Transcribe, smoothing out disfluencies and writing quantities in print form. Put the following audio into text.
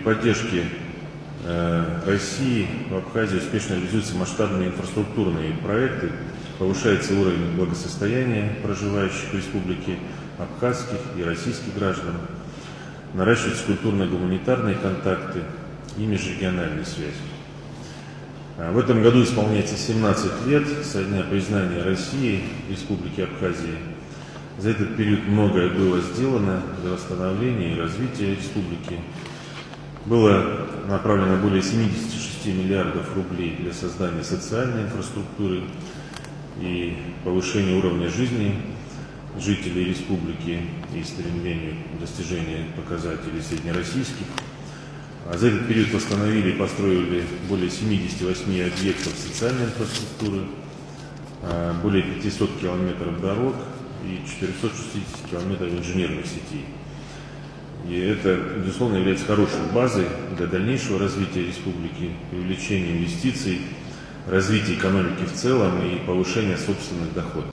поддержки России в Абхазии успешно реализуются масштабные инфраструктурные проекты, повышается уровень благосостояния проживающих в республике абхазских и российских граждан, наращиваются культурно-гуманитарные контакты и межрегиональные связи. В этом году исполняется 17 лет со дня признания России Республики Абхазии. За этот период многое было сделано для восстановления и развития республики. Было направлено более 76 миллиардов рублей для создания социальной инфраструктуры и повышения уровня жизни жителей республики и стремлению к достижению показателей среднероссийских. За этот период восстановили и построили более 78 объектов социальной инфраструктуры, более 500 километров дорог и 460 километров инженерных сетей. И это, безусловно, является хорошей базой для дальнейшего развития республики, привлечения инвестиций, развития экономики в целом и повышения собственных доходов.